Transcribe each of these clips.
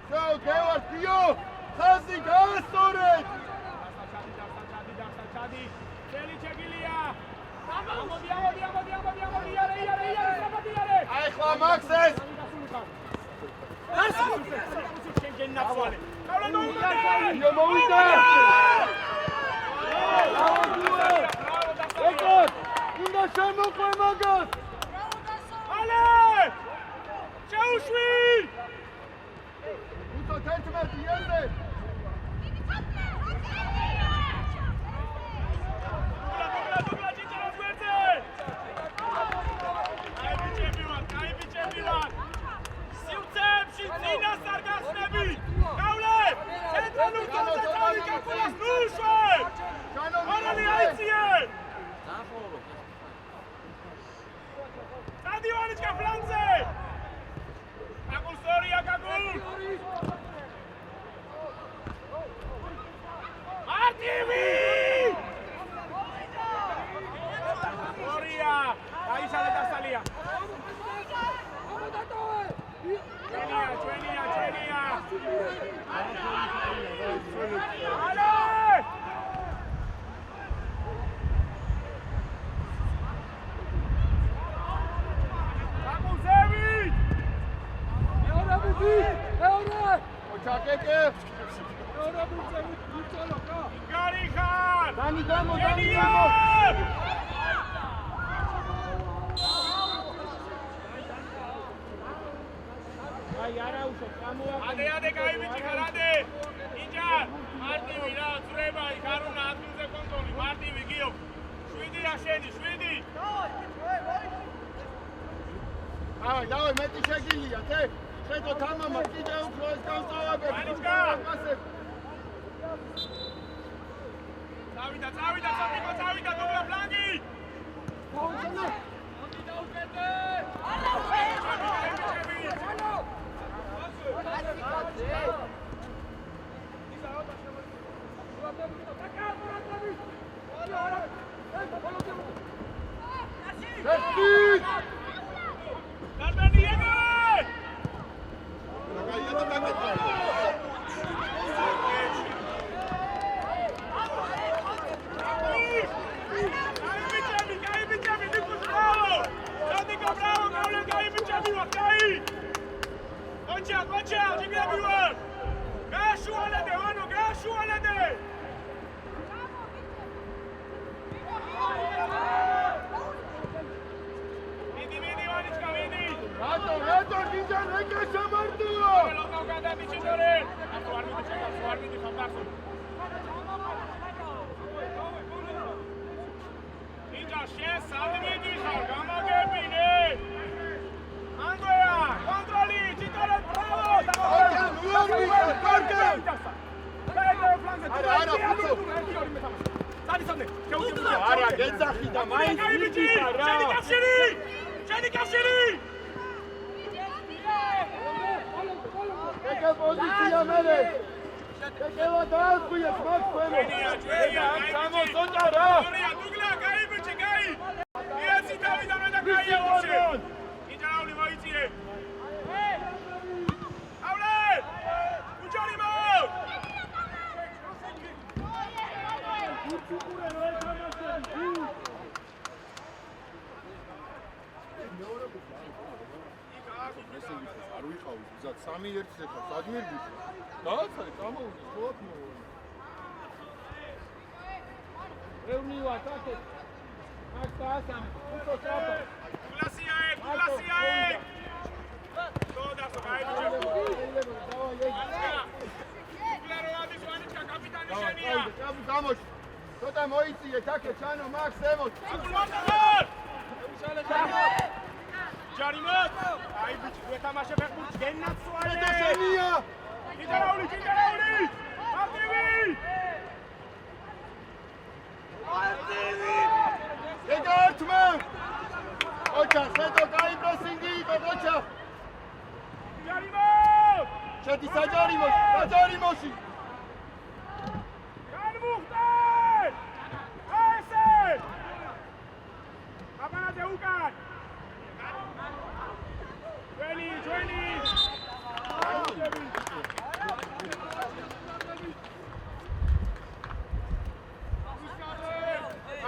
Ciao, che va, Pio! Casi, gas, Tore! აი ხლა მაქსეს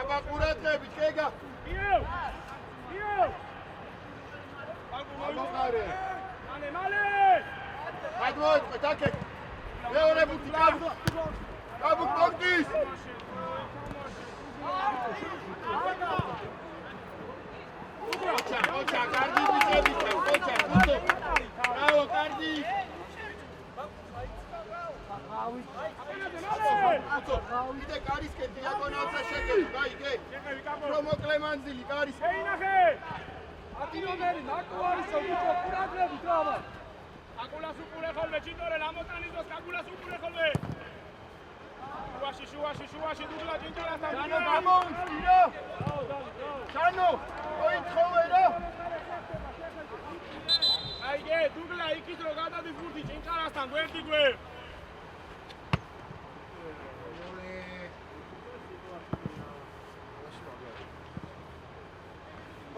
Აბა ყურადღებით, გეგა.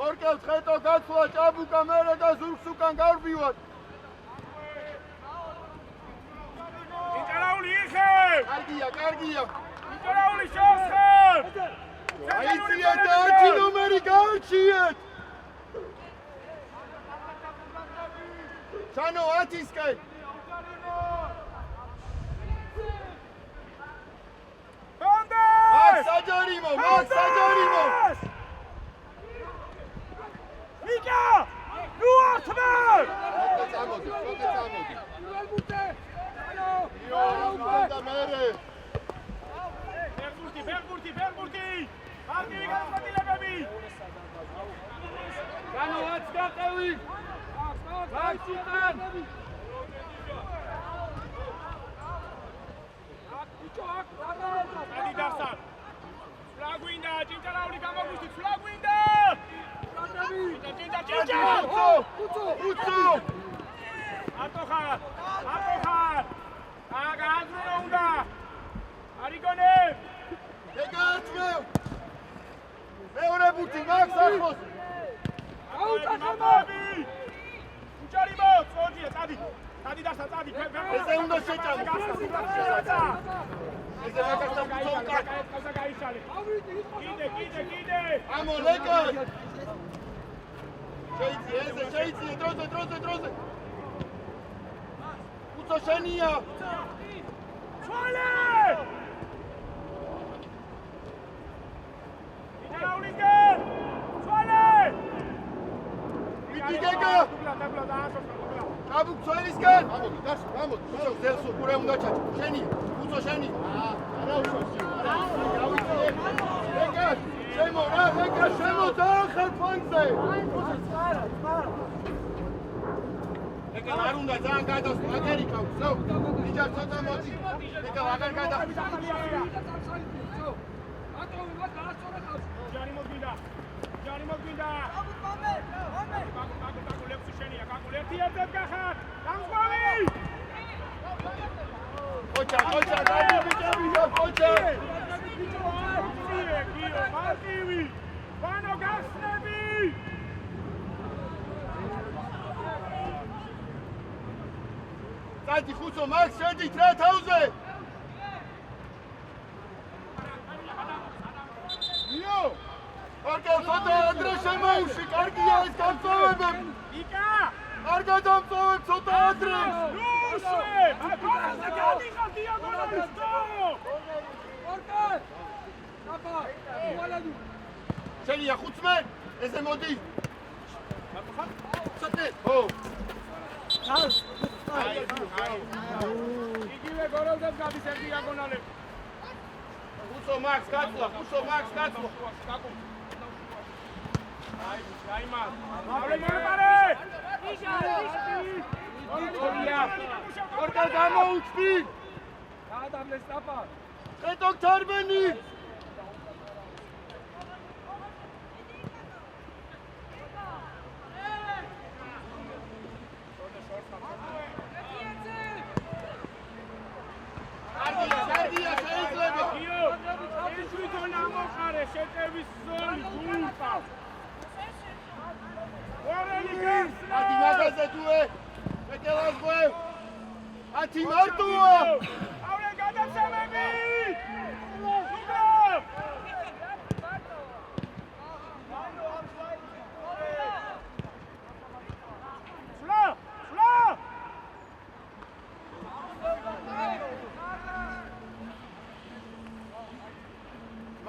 ორკელს ხეთო გაცვლა ჭაბუკა მერე და ზურგს უკან გავბივარ. ინტერაული იხევ! კარგია. ინტერაული შევხევ! აიციეთ და 10 ნომერი გაარჩიეთ. ჩანო 10-ისკენ. კონდეს! საჯარიმო. იკა! ნუ ართმენ! წამოდი. ბერბურთი! არტივი განსაკუთრებები! განო 10 დაყევი! გაიციდან! ადი დასა! ფლაგვინდა, ჭინჭარაული გამოგვიშით, ფლაგვინდა! ჭინჭა! უცო! არტოხარ! აგაზრო უნდა! არიგონე! ეგააცმევ! მეორე ბუთი მაგს ახლოს! აუტახამები! უჭარიმო! წოდია, წადი! დასა! ესე უნდა შეჭამო! ესე მაგასთან გწოვკა! კაცსა გაიშალე! კიდე! ამო ლეკა! შეიცი, დროზე! უცო შენია! ჩვალე! ინაულისგან! ჩვალე! მიდიგეგა! დაგლა დაასოფლა. აბუ წველისგან! გამოდი. უცო ზელსო ყურე უნდა ჩაჭო. შენია. უცო შენია. არა უშავსი. ლეკა! შემო დაახალ ფონზე! ლეკა არ უნდა ძალიან გადასვლა, აგერი ყავს, ზო. ნიჭარ ცოტა მოდი. ლეკა აღარ გადახდა. ჯარი მოგვინდა. კაკუ ლექსი შენია, კაკუ ერთად გახარ. დამსვავი! ხოჭა, დაიბიჭებია, ხოჭა! მარტივი! ვანო გახსნები! წადი ხუცო, მაგ შედით რა თავზე! იო! ორკელ ცოტა ადრე შემოუში, კარგია ეს გამწოვებები! იკა! კარგად ამწოვებ ცოტა ადრე! ნუშე! ფარაზე გადიხარ დიაგონალისტო! ორკელ! აბა, უვალადუ! შენია ხუცმე, ესე მოდი! ცოტე! ო! იგივე გორელდებს გადის ერთ დიაგონალებს. ხუცო მაგს გაწვა! კაკუ. აიმა. ავლე მოპარე! ორკელ გამოუჩდი! გადამლეს ტაპა! ხეთო თარბენი! კარგია, შეიძლება! ეს თვითონ ამოყარე შეტევის ზონი გულყა. ადი მაგაზე თუე! ეკელას ღვევ! 10 მარტოა! ავრე გადაცემები!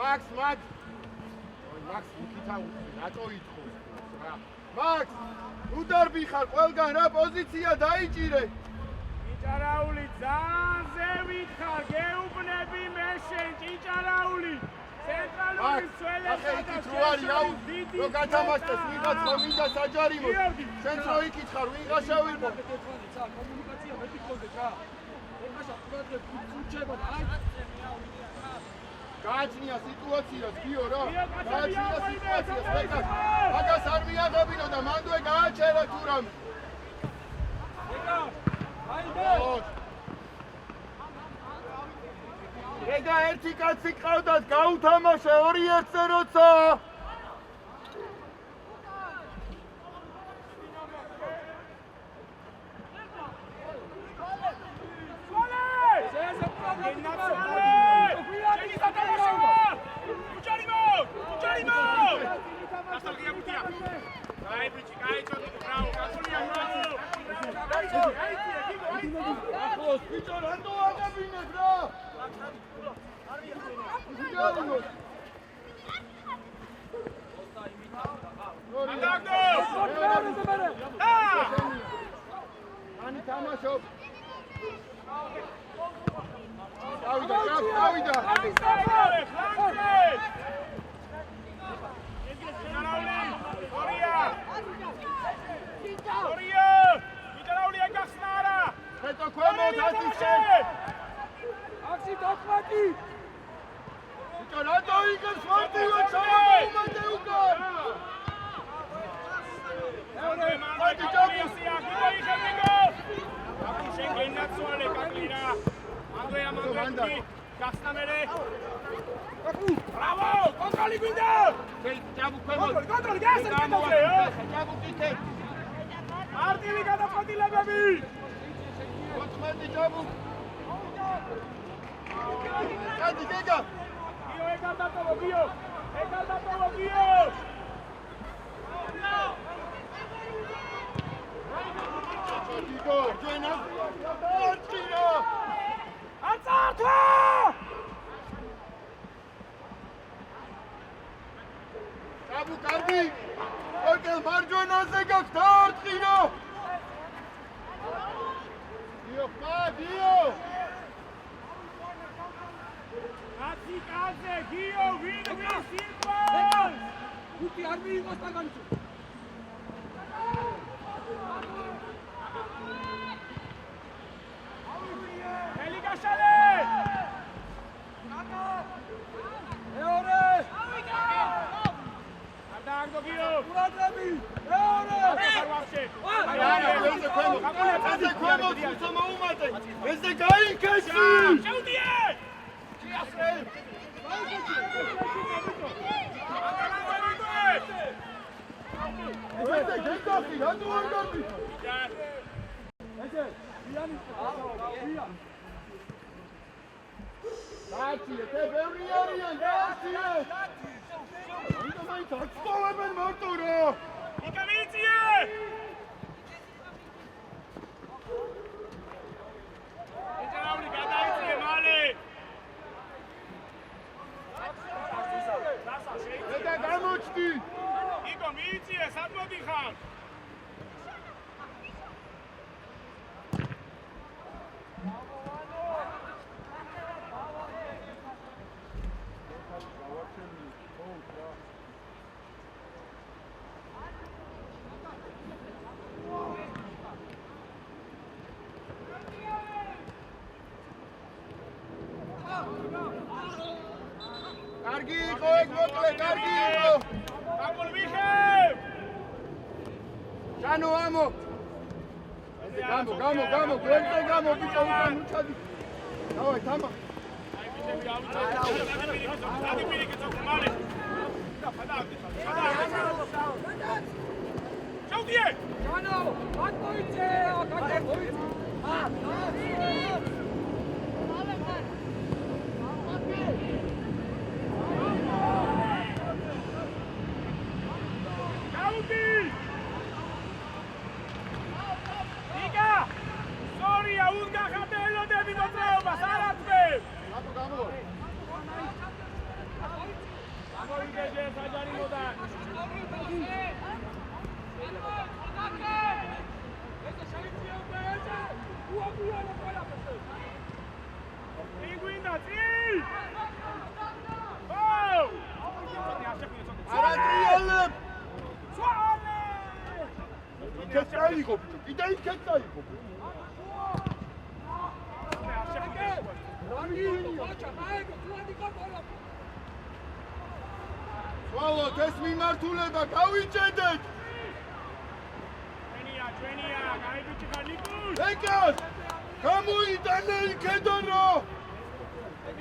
Max, Max. Max, Nikita, რატო ითხოვს? Max, უდარბი ხარ, ყველგან რა პოზიცია დაიჭირე. ჭიჭარაული ძალიან ზევით ხარ, გეუბნები მე შენ ჭიჭარაული. ცენტრალური სველესა და დიდი რო გათამაშდეს ვიღაც რომ მინდა საჯარიმო. შენც რო იკითხარ, ვინ გაშავირდა? კომუნიკაცია მეტი გქონდეს რა. ეხლა ყურადღება უჩება და აი გააჩნია სიტუაციას, გიო რა. გააჩნია სიტუაციას, მაგას არ მიაღებინო და მანდვე გააჩერა თუ რამე. ეგა ერთი კაცი ყავდათ, გაუთამაშე 2-1-ზე როცა. კარგი იყო ეგ მოკლე, კარგი იყო. აგულ ვიხებ. ჯანო ამო. ესე გამო, გვერდზე გამო, ბიჭო უკან უჩადი. დავაი, თამა. აი ბიჭები ავუჩა. დადი პირიქით მალე. შევდიე. ჯანო, მათ მოიწე, აქ მოიწე. წაიღო ბიჭო, კიდე იქეთ წაიღო. Ვალოთ ეს მიმართულება გავიჭედეთ. ჩვენია, გაიბიჭი ხარ ნიკუს. ეკას! გამოიტანე იქედან რა!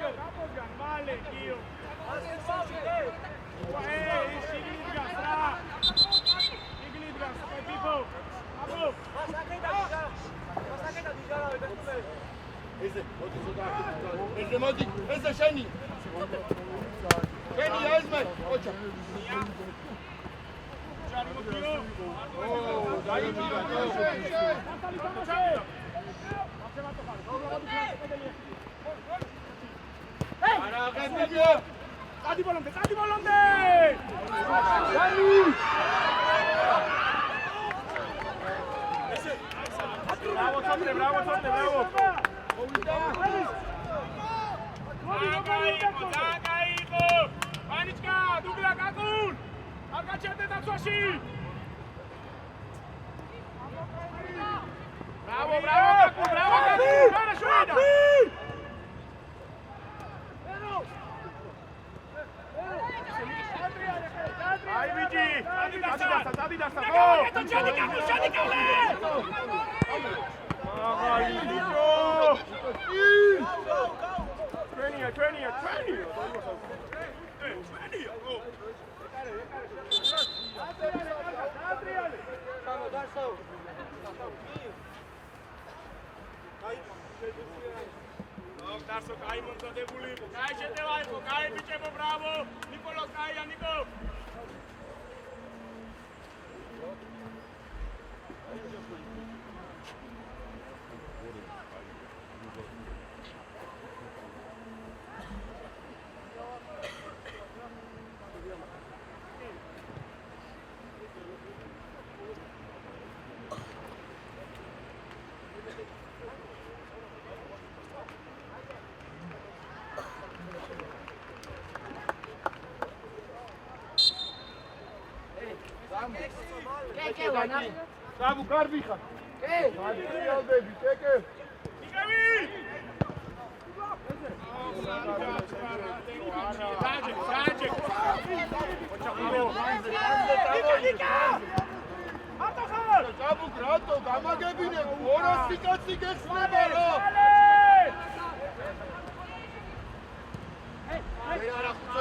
გაბოგან, მალე, გიო. შიგნით გას რა. შიგნით გას, პიპო. აბო. ესე, მოდი, ესე შენი. შენი აზმე, ოჩა. ჯარი მოგიო. დაიჭირა. არა, აღებია. Cadi volante! Bravo! Zagaiko! Anichka, Dugla Kakun! Agachate Tatsuashi! Bravo, Kakun! Dara Shuida! Ai, Vigi! Zadidasta! Training! Darso, cai montatevoli, cai scendevaico, cai dicevo bravo, Nicolo Caia, Nico! Sabu karbi xar. Gadrialdები, კეკე. იგები! Დაჯე. Sabu გრატო, გამაგებინე, 200 კაცი გეხსნება რა.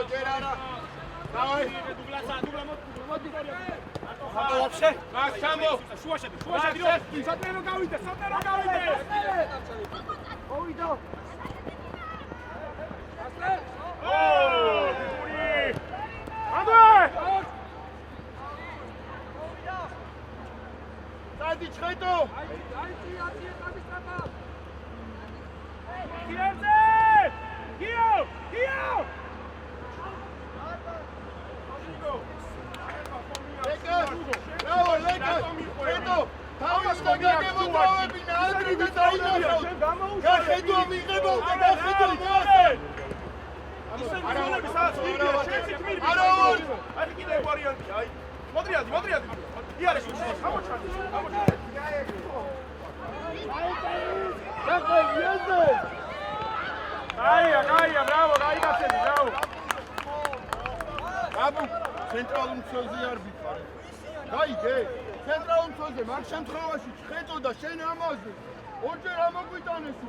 ჯერ არა. Давай. Მოდი. Вообще. Максимум. Шуаше. Саднеро გავიდე. Ოვიდო. Სადი ჩხეტო. გიო. ლეკას, ხედო, თავის გაგებოდავებინა, ადრე და დაინახავთ. გახედვა მიღებავ და გახედვა მოასე. არა, აი კიდე ვარიანტია, აი. მოდრიადი. იარე შუშე, გამოჩარდი. Გაია, ბრავო, გაიგაცები, ბრავო. აბუ, ცენტრალურ მცველზე არ ვიყარე. გაიგე, ცენტრალურ მცველზე მაგ შემთხვევაში ხედო და შენ ამაზე. ორჯერ ამოგვიტანეს.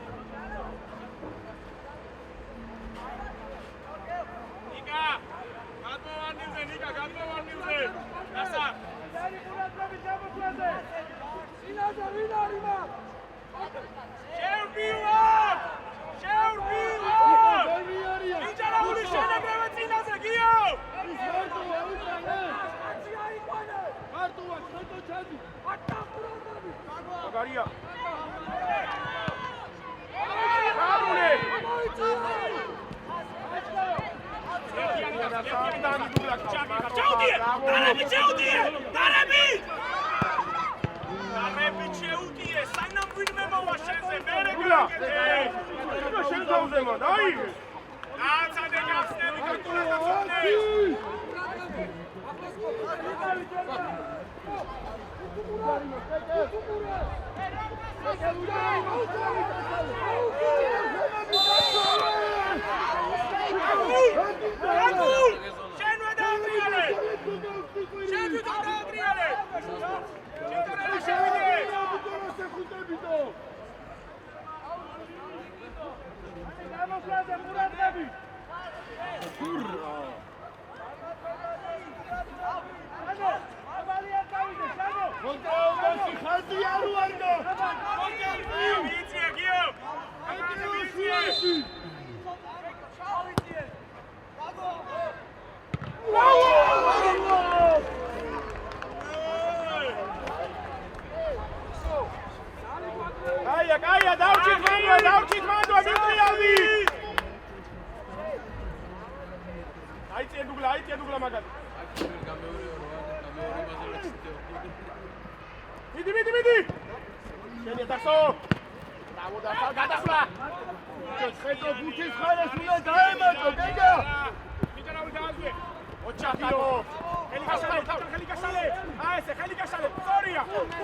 ნიკა, გადმოვარდნილზე. დასა. ძალი ყურადღები გამოგვაზე. სინაზა ვინ არის მაგ? შევბილოთ! ინჯერაული შენებრევე წინაზე, გიო! მარტოა, ხედო ჩადი. მაგარია. გამული! დარები შეუდიე, საინამ ვინმე მოვა შენზე, მერე გაგეთე! შენ თავზე მან, აი! აცადე გახსნები, გაკულათა წუნე! აიწია დუგლა მაგარი. მიდი. შენია დასო. ბრავო დასო, გადასვლა. ხედო ბუთის ხარეს უნდა დაემატო, გეგა. მიტანავი დააგვიე. ოჩახიო. ხელი გასალე. აი ესე ხელი გასალე.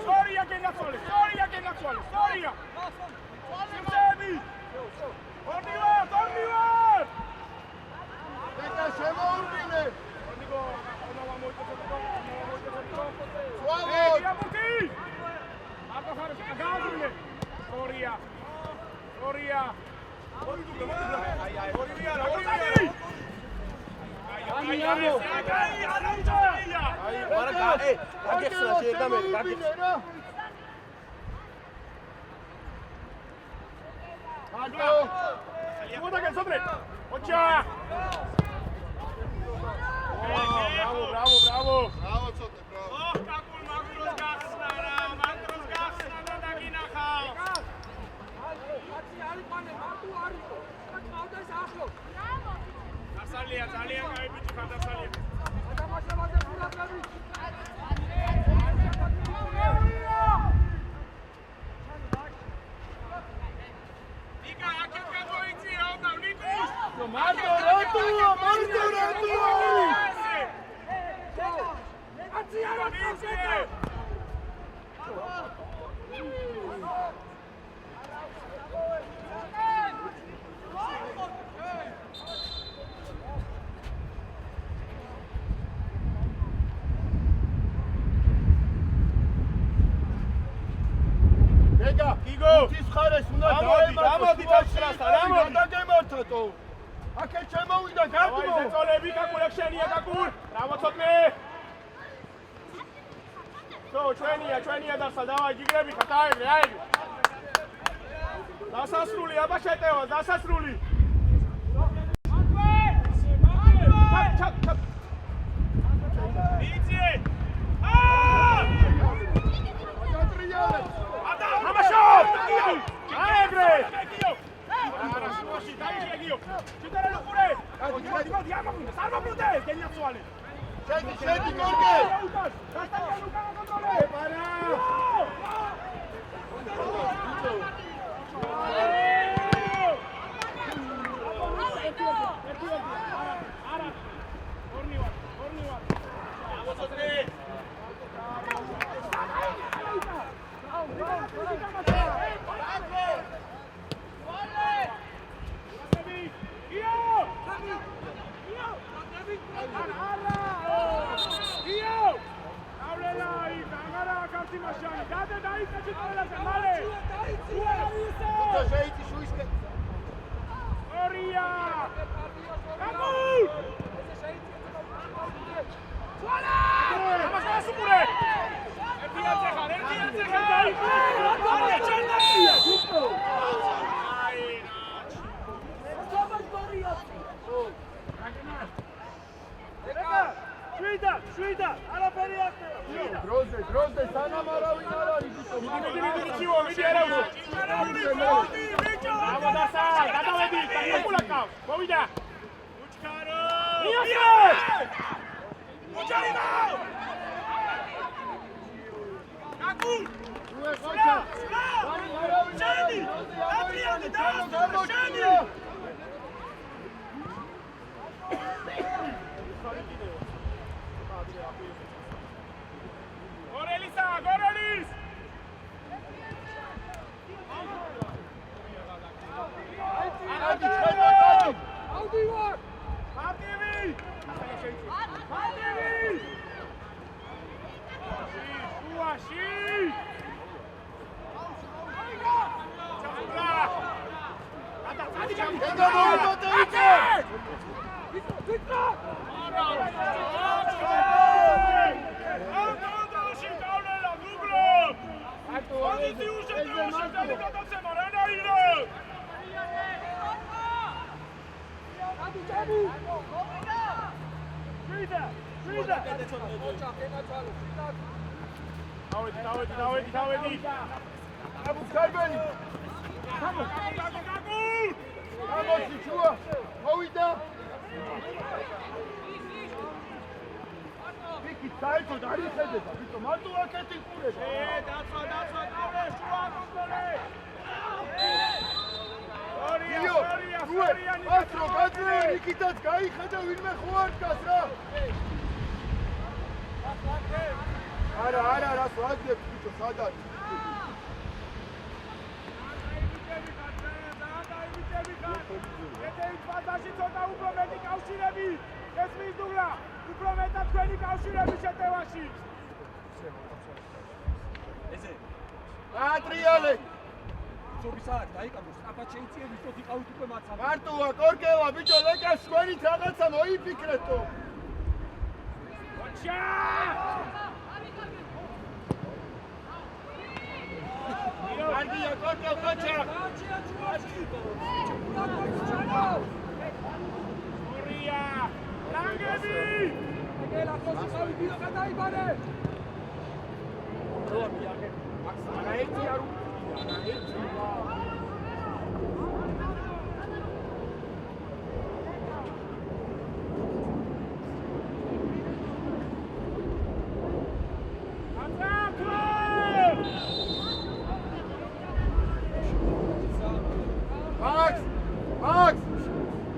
სორია გენაცვალე. სორია. სიმსები. ორნივარ. გეგა შემოურბინე. Gloria. Bravo. ძალიან კაი ბიჭი ხარ დასალია. ნიკა აქეთ გამოიწია და ნიკუშ. მარტო. ის ხარეს უნდა გამოდი დაჭრასთან, დაგემართო. აქეთ შემოვიდა გაგმო. ზეწოლები კაკულექშენია კაკულ. ბრავო ცოტნე. ჩვენია დასა, დავაი ჯიგრები ხარ, აი. დასასრული აბა შეტევა, დასასრული. ჩაკ. მიიწე. შედი გორგე. შვიდა, არაფერი ახლა. დროზე სანამ არავინ არ არის ბიჭო. მიდი არა უშო. ბრავო დასა, გადავედი, საკულაკავ. მოვიდა. უჩქარო. უჩაინა. კაკულ. უეხოჩა. შენი. ატრიანი და შენი. Gorelis! Davedi. Abu Karbeni. Vamos. Vamos, Chua. Mოვიდა. იქით საერთოდ არ იხედება, ბიჭო, მარტო აქეთ იყურება. დაცვა, კავლე, შუა კონტროლე. მას რო გაძლევ იქითაც გაიხედა ვინმე ხო არ დგას რა. არა, რას ვაგდებ ბიჭო, სად არის? ფანტაში ცოტა უფრო მეტი კავშირები, ეს მისდუღლა, უფრო მეტად თქვენი კავშირები შეტევაში. ეზე. ატრიალე. ზოგისად დაიკავოს, სწრაფად შეიწიე ვისოთ იყავით უკვე მაცავი. მარტოა, კორკელა, ბიჭო, ლეკას თქვენით რაღაცა მოიფიქრეთო. ოჩა! კარგია, კორკელ, ხოჩა. ორია! ლანგები! ეგელა ხოსი ხავი ბიო გადაიბარე. როა მიაგე. აიეთი არ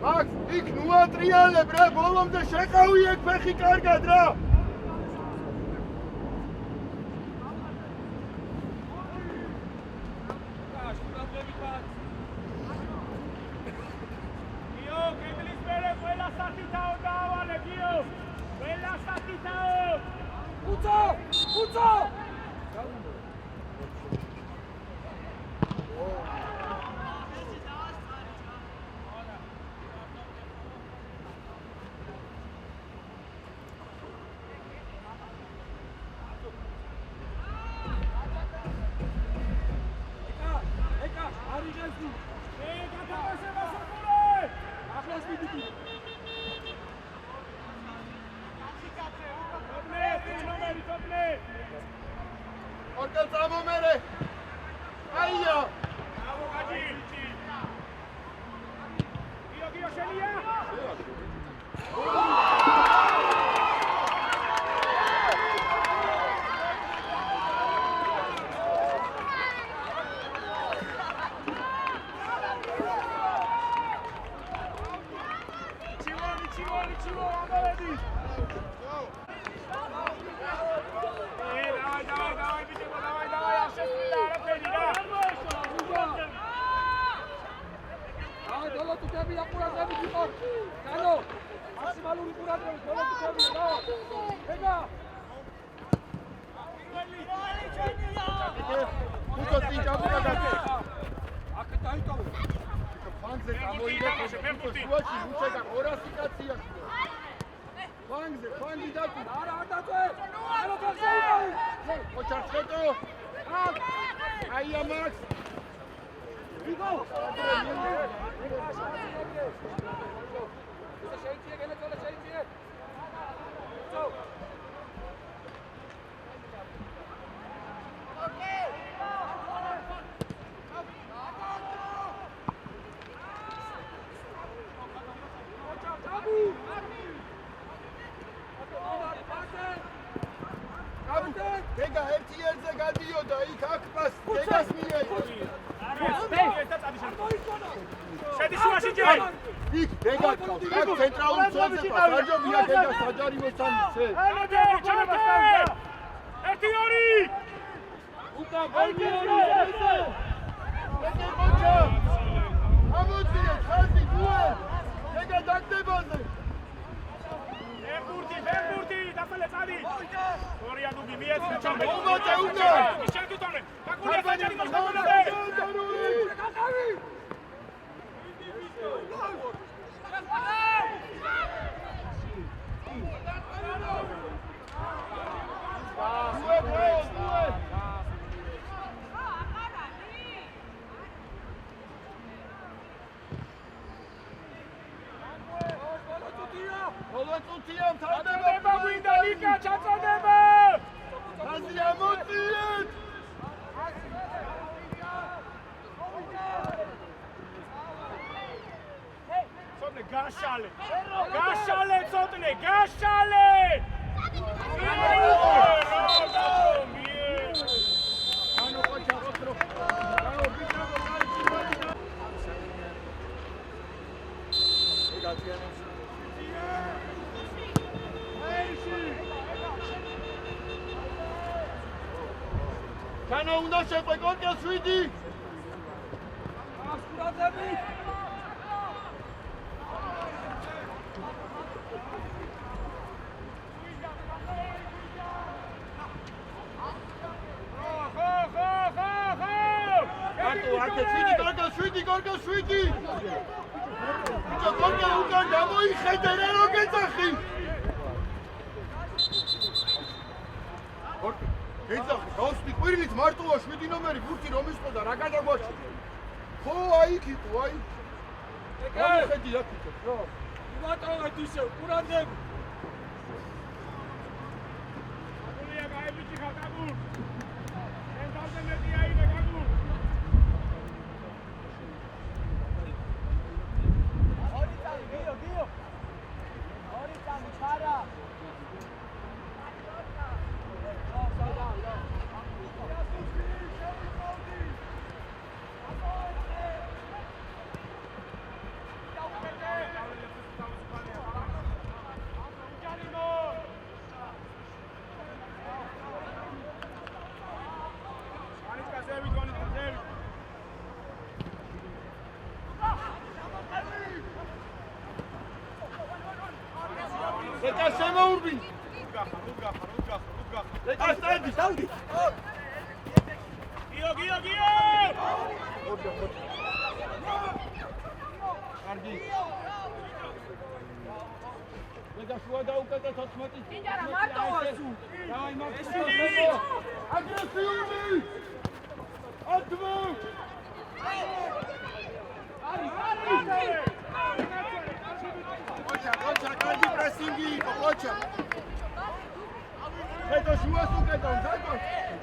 Max, იქ ნუატრიალებ რა, ბოლომდე შეყავი ეგ ფეხი კარგად რა. გიო, კედლის მერე ყველა სათითაო დაავალე, გიო. ყველა სათითაო. უცო! ორკელ წამომერე. აია. გიო, შენია. Aia Max! დეგა ერთი ერთზე გადიოდა იქ აქ პას დეგას მიეცა შედი შუაში ჯერ იქ დეგა ყავს აქ ცენტრალურ ზონზე პასაჟობია დეგა საჯარივო სამიცე ერთი ორი უკა გოლი დეგა მოჩა ამოძიე ხაზი გუე დეგა დაგდებაზე ფერბურთი დასალე წადი ორია დუბი მიეცნა ჩამე უმოწე უკა შეგიტონე გაკუნია საჯარი მოსკოვანაზე Volantutiyam tardeba გვინდა ლიკა ჩაწოდება აზია მოწიეთ ცოტნე გაშალე ცოტნე გაშალე Kana უნდა შეყვე კორკას 7. ასკურადები. კორკას 7. ბიჭო კორკა უკან გამოიხედე რა რო გეძახი. კორკა გეძახი, გავსვი ყვირილით მარტოა 7 ნომერი ბურთი რომ ისყოდა რა გადაგვაჩი. ხო აი იქ აი. გამოხედი აქ იქ რა. იმატოვეთ ისე ყურადღები. აგულია გაებიჭი ხატაგურ.ენ დავზე მეტი აიღე გაგურ. Leka შემოურბი. ლეკა სტადი, დავდი. გიო. კარგი. ლეკა შუა დაუკეტე 14. იარა მარტოვასუ. დავაი მარტო. აგრესიული. ატმო. არის. Qocha, კარგი პრესინგი იყო, qocha. Հետո შუას უკეთო, ზაკო.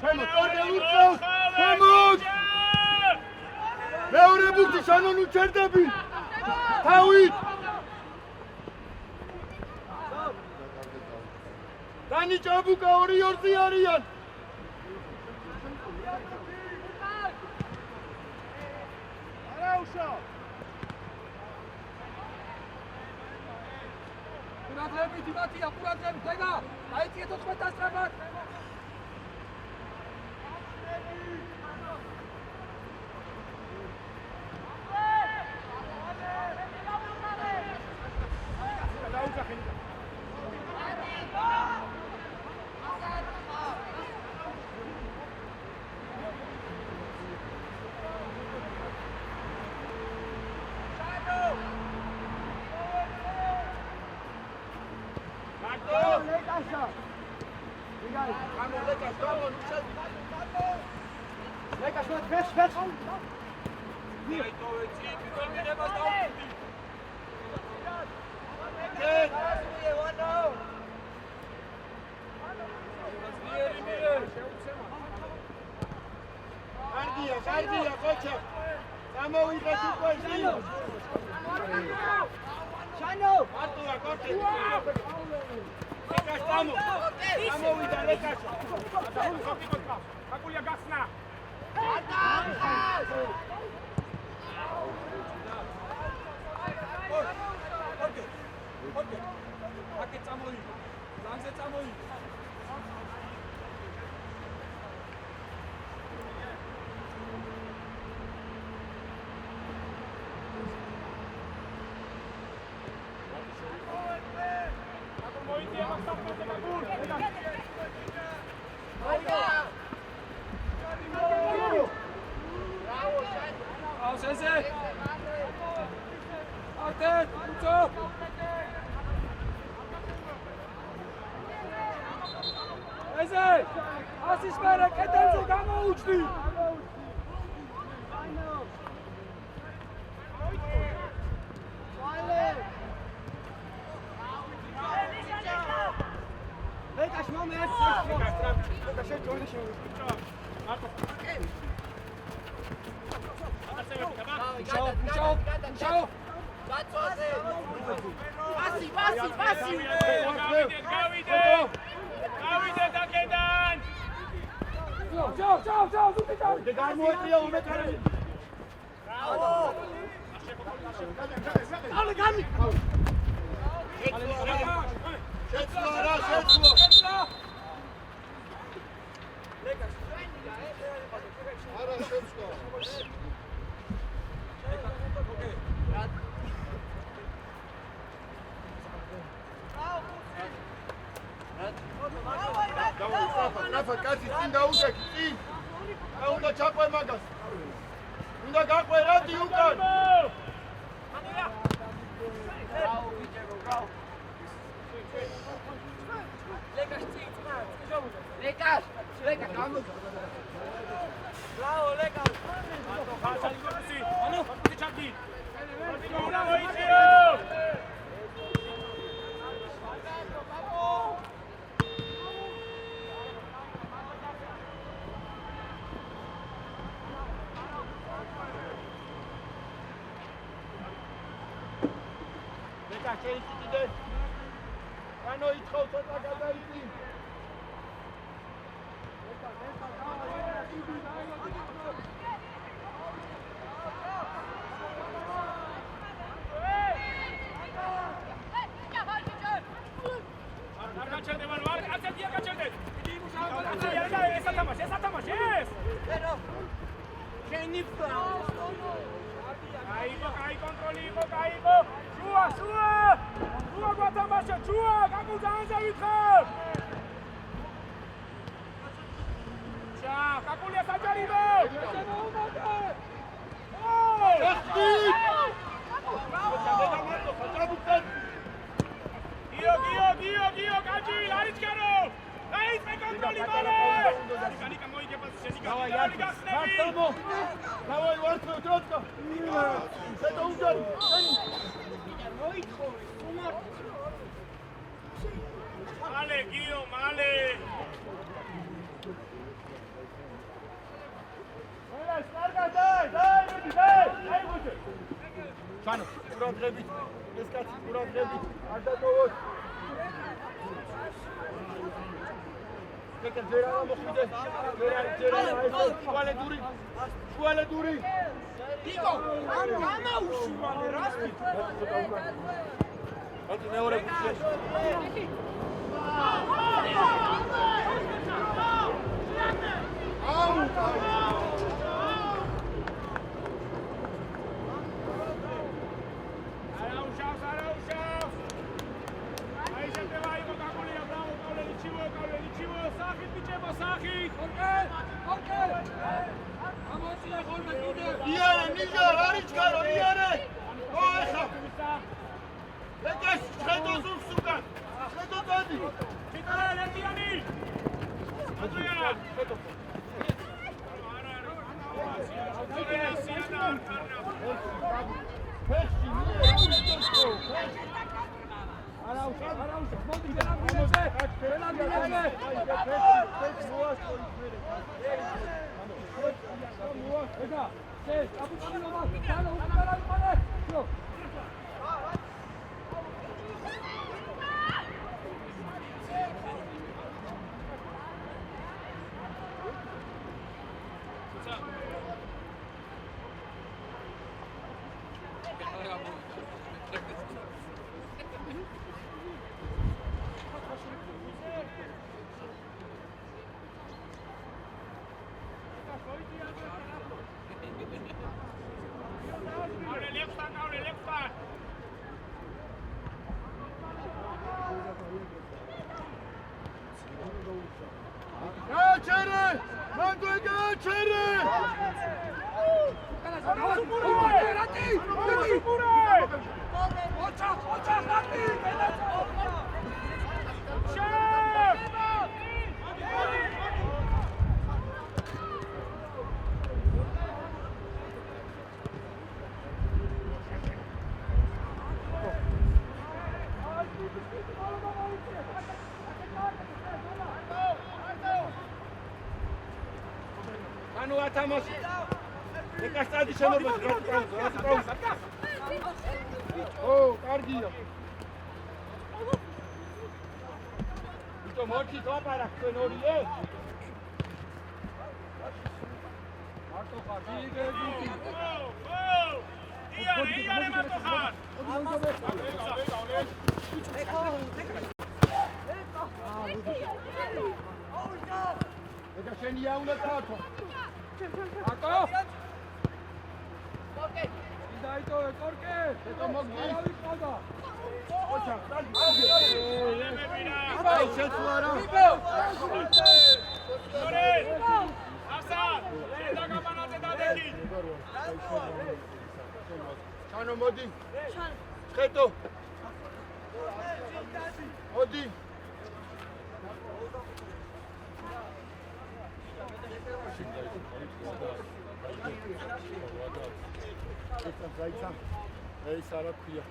თემო, კორნელ უწევს. თემოს. მეორე ბურთი შანონ უჩერდები. თავით. დანი ჭაბუკა 2-2 არიან. არაუშავ. ყურადღებით იმათია, ყურადღებით, ხედა, დაიწიე 14 ასწრაფად. კარგია, ყოჩა. გამოიღეთ უკვე შინო. შანო. მარტოა კორტი. ლეკას დამო. გამოვიდა ლეკასა. აგულია გახსნა. ოკეი. აკე წამოიღო. ლანზე წამოიღო. ასის მერე კედელზე გამოუჩდი. ლეკაშ მომეს. ლეკაშ ჯოინი შეუშვი. შაო. გავიდე. გავიდე დაკედან. ჩაო, ზუსტი ჩაო. გამოიწია უმეთარი. ბრავო. ალე გამი. შეცვლა რა, შეცვლა. არა შეცვლა. Rafa, კაცი წინ დაუჭექი, წინ. და უნდა ჩაყვე მაგას. უნდა გაყვე რადი უკან. ლეკაშ. ბრავო, ლეკაშ. ანუ, ჩაკი. ბრავო, იცეო. შეიძლება ანუ ითხოვ ცოტა გადაიწი. ანუ ათამაში ეკასტადი შემოგვეძრა ო კარგია Mochito, mochito para Fenorie. Marto Fabige, Guti. იარე მარტო ხარ. ეკა შენია უნდა წავთო. Marto. Idaito, Korke. ეკა მოგდი. Avi qalda. ოჩა, მებინა. აი შეცვლა რა. ორე. აფსა. შედაგაბანაზე დადექი. ჩანო მოდი. შხეტო. მოდი. გაიცა. ეს არა ქვია.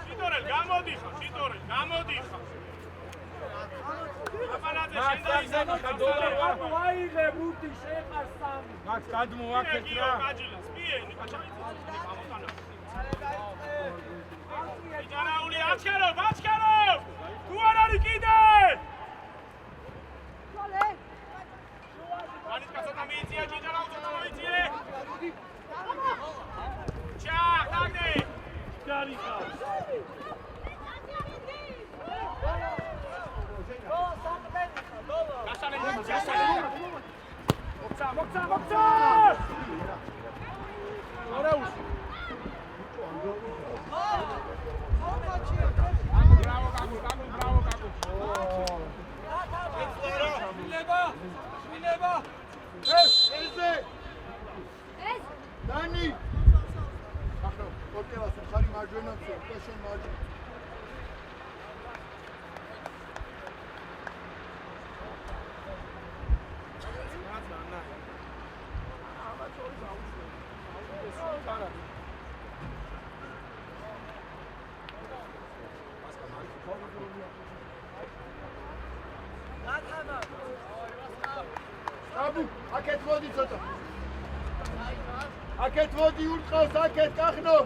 ჩიტორელ გამოდიხარ, ჩიტორელ გამოდიხარ. აბანაძე შენ დაიზამახა დოლარვა. Vaile, Guti, შეყარ სამი. მაქს გადმოაქეთ რა. გაჯილას, პიენი, გაჩაიცეს, გამოტანა. იჯარაული, აჩქარო! თუ არ არის კიდე! მანის კაცოთა მიიწია, ჯიჯარაულ ცოტა მოიწიე! ჩახ, დაგდე! ჯარიხა! გასალე! მოგცა! არაუს. ბრავო, კაკუ! Mileba! ესე! დანი! ახლა კორკევას ხარი მარჯვენაც, და შენ მარჯვენა. აბუ, აქეთ მოდი ცოტა. აქეთ მოდი ურტყავს, აქეთ კახნო.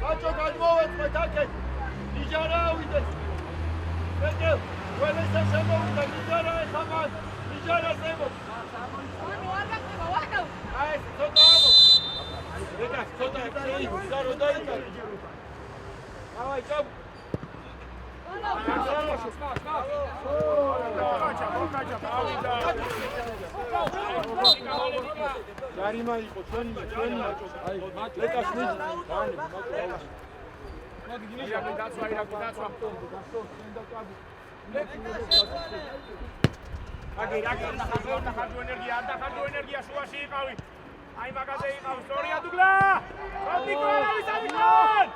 ბაჭო გადმოვეწყეთ აქეთ. ნიჟარა ავიდეს. ბეჭო, ყველასა შემოვიდა ნიჟარა ეხამან. ნიჟარა ზემო. აი, ცოტა ამო. ეკა, ცოტა ეკა, ზარო დაიკარ. ავაი, ჩაბ. Garima იყო ჩვენი მაჭო. აი, ლეკას მიდი. განი, მაჭო. ირაკლი დაცვა. აგე ხარჯო ენერგია, არ დახარჯო ენერგია შუაში იყავი. აი მაგაზე იყავ, სწორია დუგლა. როდნიკო არავის ამიქონ.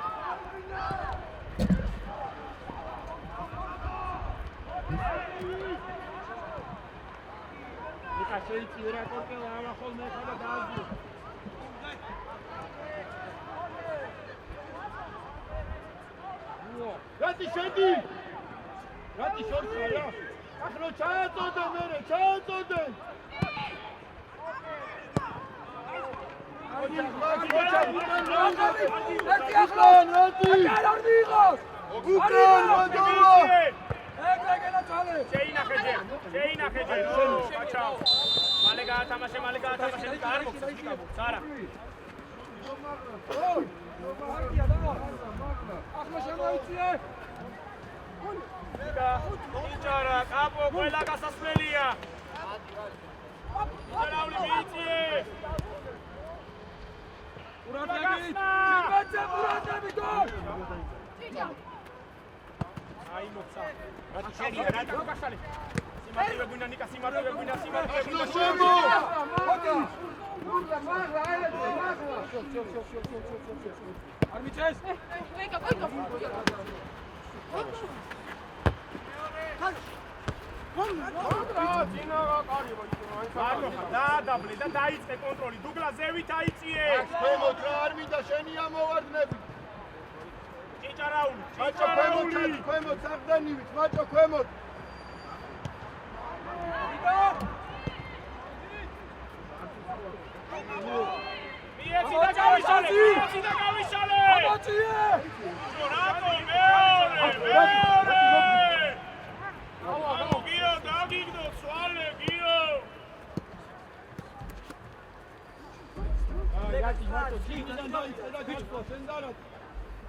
Eka შეიწია რა კორკელა ამა ხოლმე ხადა დააძიო. რატი შედი? რატი შორსა რა? ახლა ჩააწოდე მერე, ჩააწოდე. ერთი ახლა რატი? არ მიიღოს. უკან მოდოვა. ეგრეგენა ჩალე. შეინახე ჯერ. გაჩაო. მალე გაათამაშე, არ მოგწონს არა. მარტია და ახლა შემოიწიე. იჯარა, კაპო, ყველა გასასვლელია. იჯარაული მიიწიე. Ურადები გოლ! აი მოცა. რა შეიძლება რა გასალე. სიმართლე გვინდა ნიკა, სიმართლე გვინდა. ახლა შემო. არ მიჩეს? დაადაბლე და დაიწყე კონტროლი. დუგლა ზევით აიწიე. ქვემოთ რა არ მინდა შენი ამოვარდნები. ჭიჭარაული, მაჭო ქვემოთ საღდანივით, მაჭო ქვემოთ. მიეცი და გავიშალე. ამოწიე! რატო მეორე? გიო დაგიგდო სვალე გიო Iarăși, Marco, cine ne-a dat da gâșcă, să-mi dă arăt.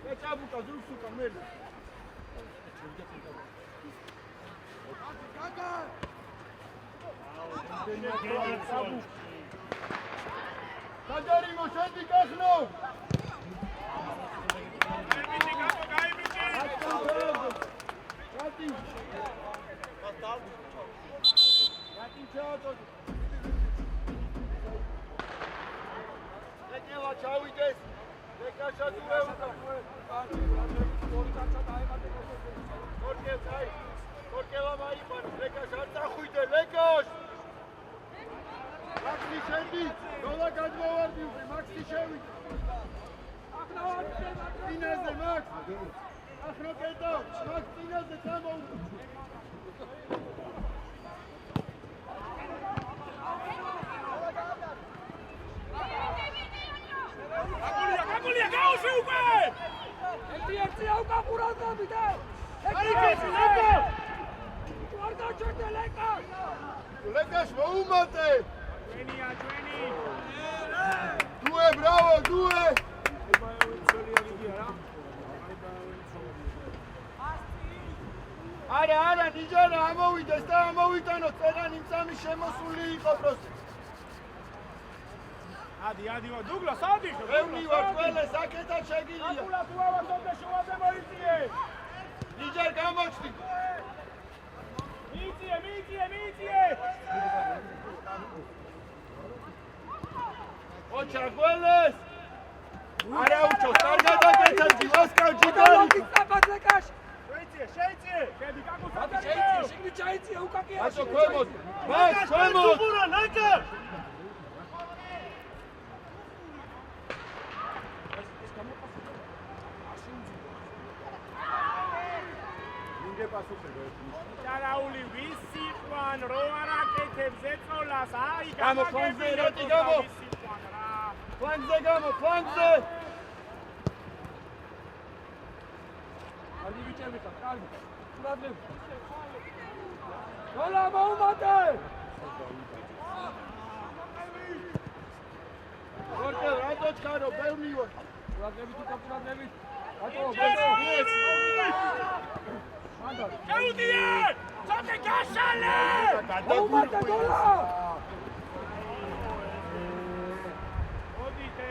Pe ce a bucat, nu știu, că merge. Kadarimo, ședi Cahnu! Gati! Letela, ce uiteți? Pleca așa tu eu. Corchev, hai! Corchev, am aici, pleca așa, ți-a uite, lecaș! Maxi ședi! Dola gadmovardii, Maxi ședi! Ține-se, Max! Ahno Keto! Max, ține-se, ți-am auzit! Agulha, gaúcho, ué! Eti, au capurat la bine! Guarda ce te leca! Lecaș, mă umate! Joenia, Joeni! Due, bravo, due! არა, ნიჯარა ამოვიდეს და ამოვიტანო, წერა ნიმცამი შემოსული იყო პროსტი. ადი, დუგლას, ადი! ბევრი ვარ, ყველა საკეთად შეგიძლია. აგულა თუ ავასობდე შევადე მოიწიე! ნიჯარ გამოჩდი. მიიწიე! ოჩა ყველას! არა უჩოს, კარგად აკეთებ, ვასკავ ჯიტარი. Lecaș! შეიწიე! შედი, კაკუს, Შეიწიე, შიგნით ჩაიწიე, უკაკია! ბაჭო, ქვემოთ! მას, ქვემოთ! Rauli, visi quan roara ketebze qolas, ai გამო, რატი გამო? ფლანგზე გამო, ფლანგზე! Ardi biçer bir tak, ardi. Kuradlim. Yola Muhammed'e! Korkev, რატო ჩქარო, ბევრი ვარ. Kuradlebit, kuradlebit. Ato, Gaudie! Sote gașale! Muhammed'e gola! Odite!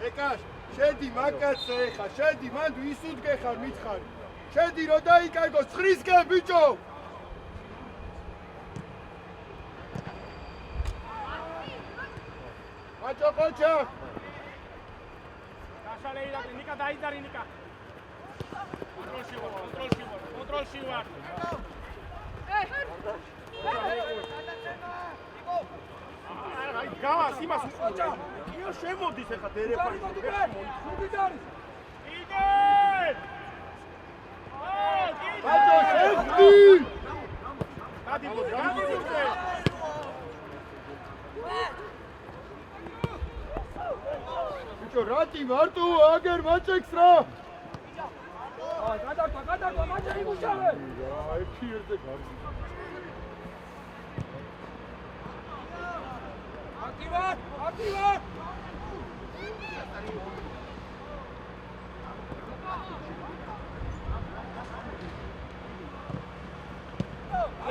ეკაშ, შედი მაკაცე ხა, შედი მან ვისუდგე ხარ მითხარი. შედი რო დაიკარგო ცხრისკენ ბიჭო. ბაჭო ყოჩა. Gașale iracle, Nica daidari Nica. Control și war. Gamas, imas uqoča. Io შემოდის ახლა დერეფანი. იგე! ბაჭო შეხდი. გადი. ბიჭო რატი მარტო აგერ მაჭექს რა. გადაგვა, მაჭე იმუშავე! აი ფიერზე გარდა. Aktivat!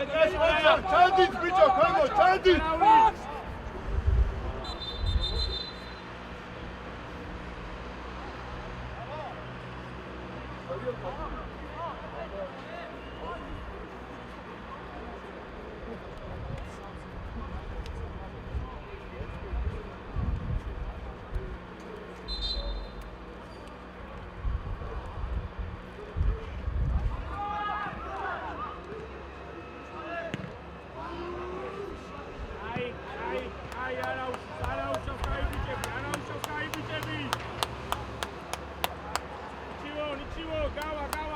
ეკაშ ყოჩა, ჩანდით ბიჭო, ქვემო, ჩანდით. Ničivo, gawa!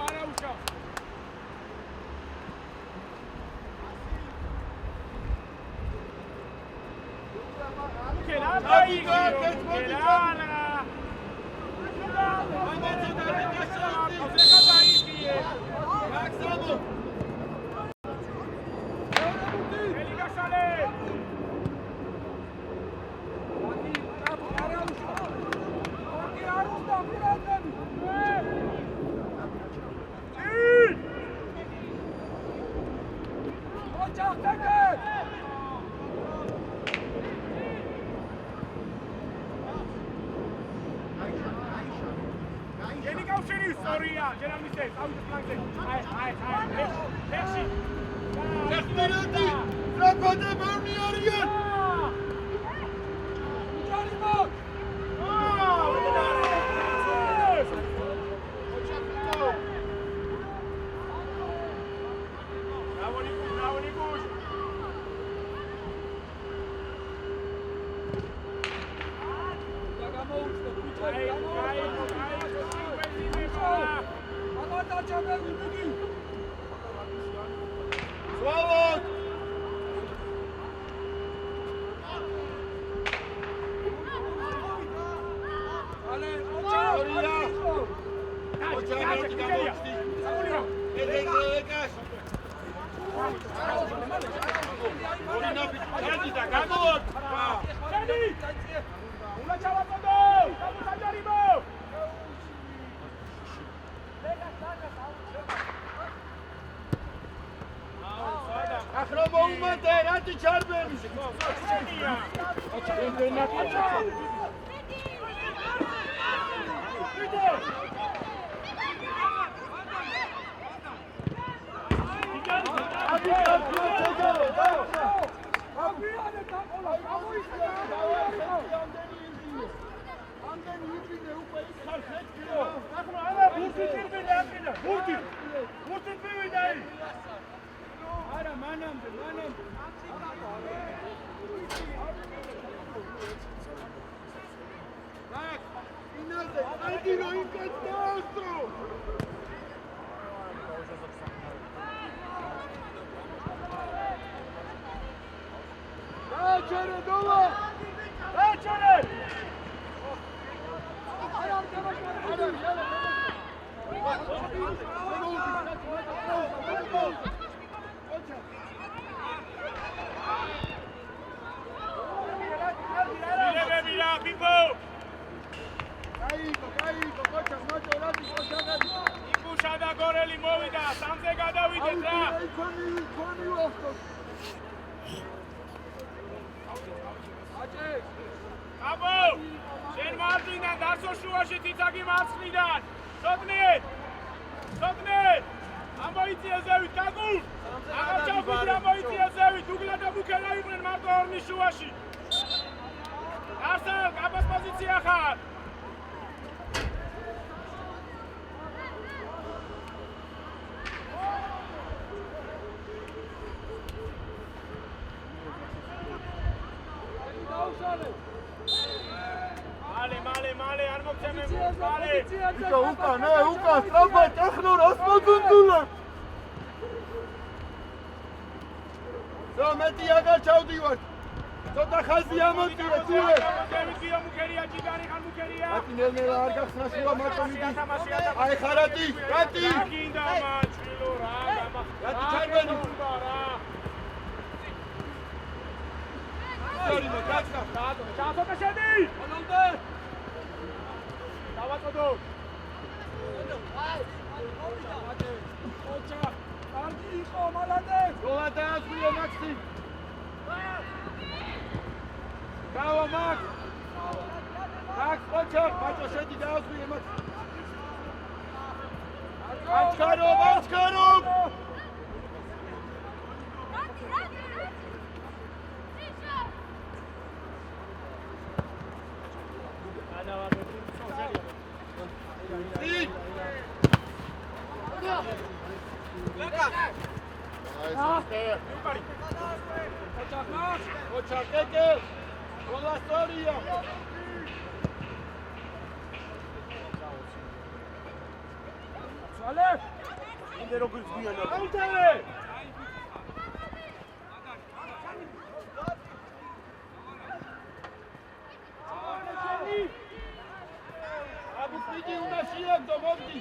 მიდი უნდა შეაგდო მომდი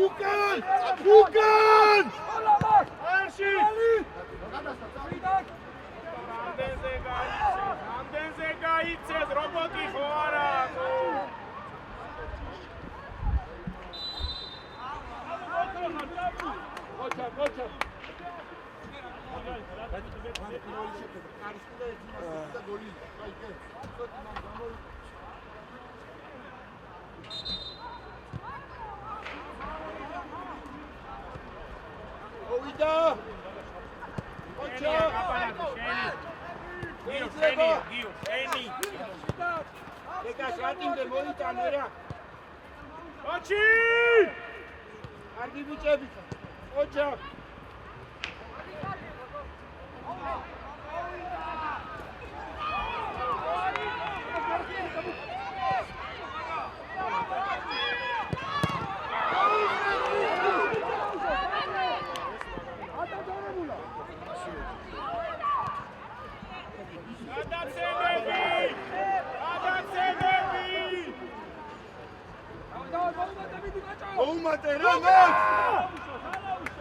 უკან უკან არში რამდენზე გაიცეს რობოტი ხო არა მოჩა ოვიდა მოჩა გიო შენი ეკა შატინდე მოიტანე რა ოჩი კარგი ბიჭები ოჩა მოუმატე რა მას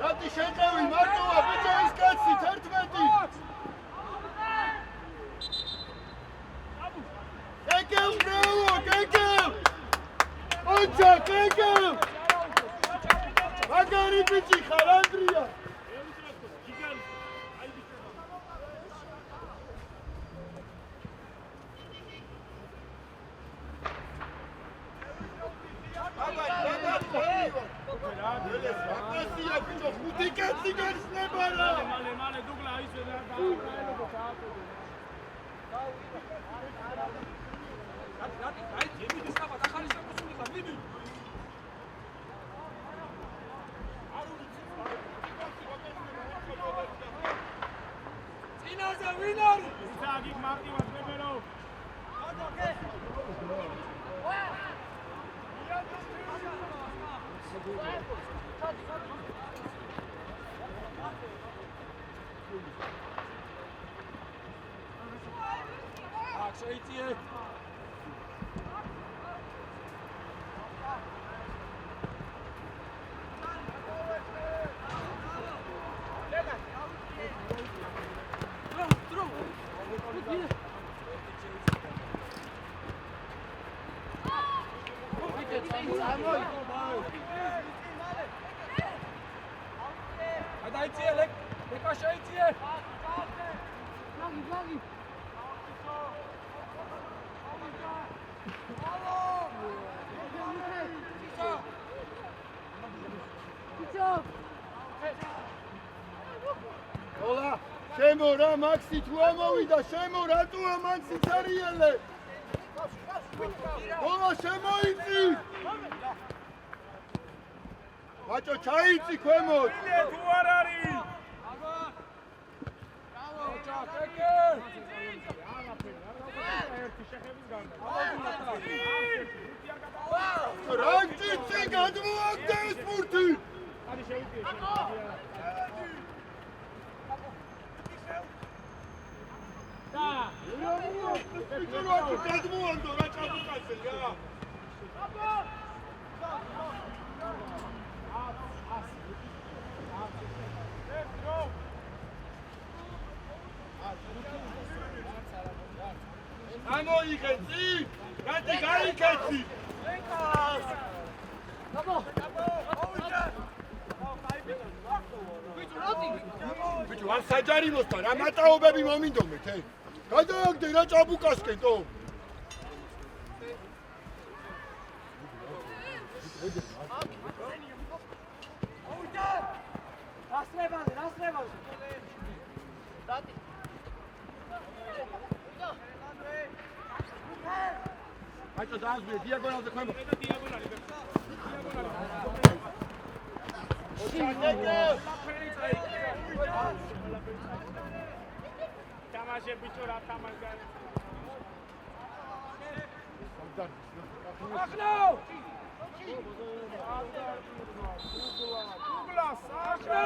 რატი შეწევი მარტოა ბიჭების კაცი 11 გეგევ ბრევო გეგევ ოჩა გეგევ მაგარი ბიჭი ხარ ანდრია აკასია ბიჭო ხუთი კაცი გასნება რა მალე დუგლა ისე რა აი ძიმი დისკაბა ახალი საკუთული ხარ მიდი წინაზე ვინ არის ისაგი მარტივად ნებერო აქ შეიწიე დაიწიე ლეკა შეიწიე ლაგი ოლა შემო რა მაქსი თუ ამოვიდა შემო რატოა მაქსი წარიელე ოლა შემოიწი ბაჭო ჩაიწი ქვემოთ თუ არ არის რაგჭიცი გადმოაგდა ეს ბურთი გადმოაგდო რა ჭაბუკაზე რა ამოიღეცი რატი გაიქეცი ბიჭო არ საჯარი მოსთან რა მატაობები მომინდომეთ გადააგდე რა ჭაბუკასკენტო ბაჭო დაასვე დიაგონალზე ქვემოთ თამაში ბიჭო რა თამაშგან ახლა დუგლა სახლა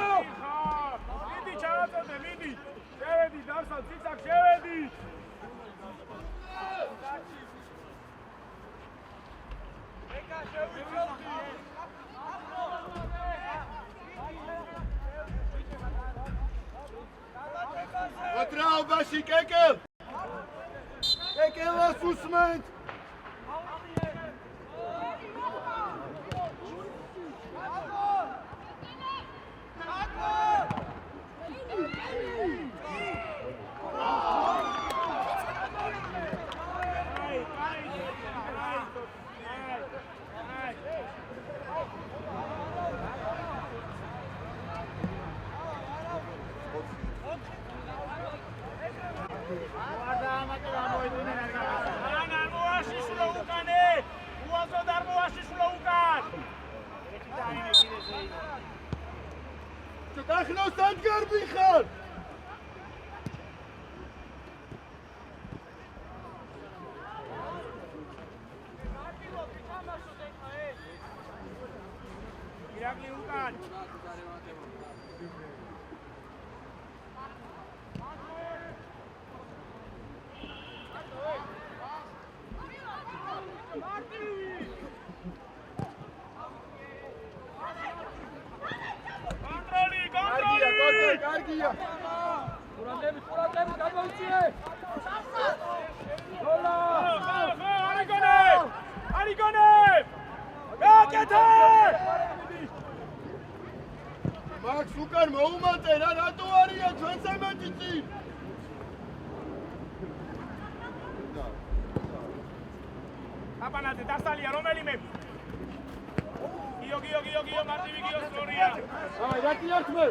მიდი ჩავაწოდე მიდი შევედი დავსალ ციცაკ შევედი მოძრაობაში კეკელ! კეკელას უსმენთ! Ახლოს ადგარბი ხარ! ირაკლი უკან! კარგია! ყურადღებით, გამოიწიე! გოლა! არიგონე! გაკეთე! მაქს უკან მოუმატე რა, რატო არიან ჩვენს ამათი წინ? აპანაძე დასალია რომელიმე? გიო მარტივი გიო სწორია. აი, რატი ახმე?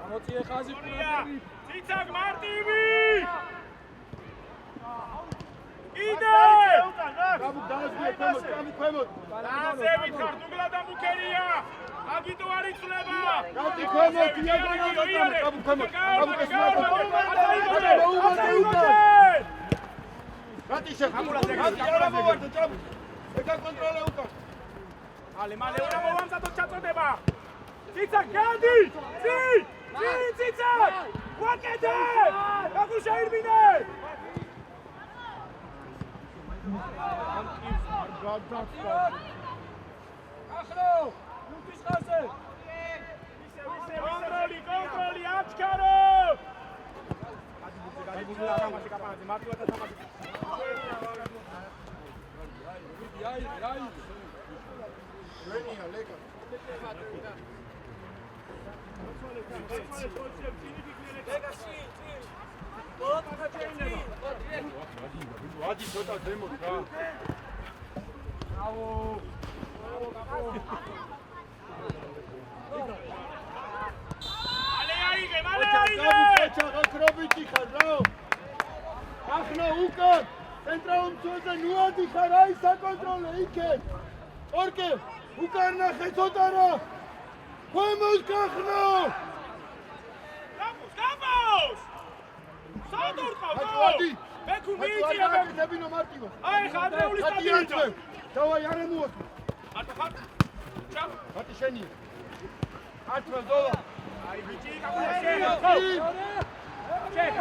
გამოწიე ხაზი ყურადღებით. ციცაკ მარტივი! იდე! ქვემოთ. დაზევით ხარ, ნუგლა და მუქერია. აგიტო არ იცვლება. რატი ქვემოთ, რატი შეხამულაზე არა მოვარდა ჭაბი. ეკა კონტროლე უკან. მალე უნდა მოვამზადოთ ჩაწოდება. ციცაკ გადი! ციცაკ! ვაკეთე! გაგუშაირბინე! ახლო! ნუქის ხაზე! კონტროლი, აჩქარო! რენია ლეკა. ვადი ცოტა ზემოთ რა. ბრავო! მალე აიღე! აკრობიტი ხარ რა. ახლა უკან ცენტრალურ მწვერზე ნუადი ხარ, აი საკონტროლე იქეთ. ორკე უკან ნახე ცოტა რა. ქვემოთ გახნო. გაბოს! საერთოდ ყავს! ვადი. მეკუ მიიწია მე. დებინო მარტივო. აი ხადრეული სტაბილიზა. დავაი არ ამოვა. მარტო ხარ. ჩამ. მარტი შენი. ართვა ზოლა. აი ბიჭი გაგუაშე. ჩეკა.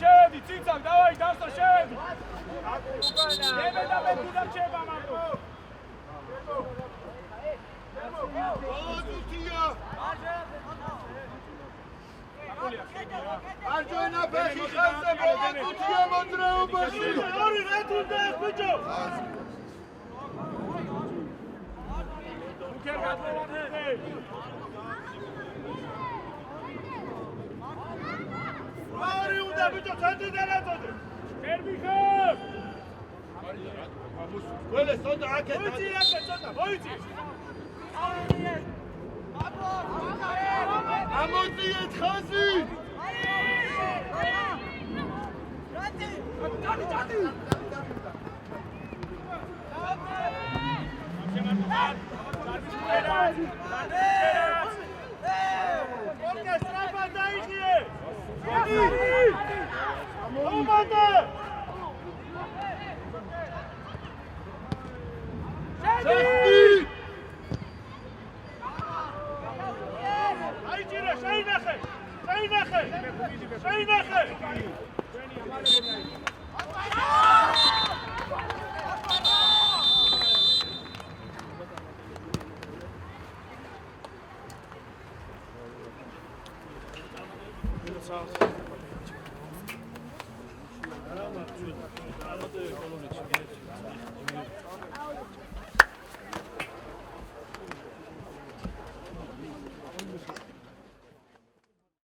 შედი, ციცაკ, დავაი, დასტა, შედი. დებე და მე თუდა რჩება მარტო. ბოლოდუთია. არჯონა ფეხი ხალხზე ბოლოდუთია მოძრაობაში. ორი რეთუნდა ეს ბიჭო. უკერ გადმოვაგდე. ორი უნდა ბიჭო ცენტრიდან აწოდე. ერბიხებ. გველე სონდა აკეთ. მოიცი. ამოწიეთ ხაზი. არამატე პოლონეთში.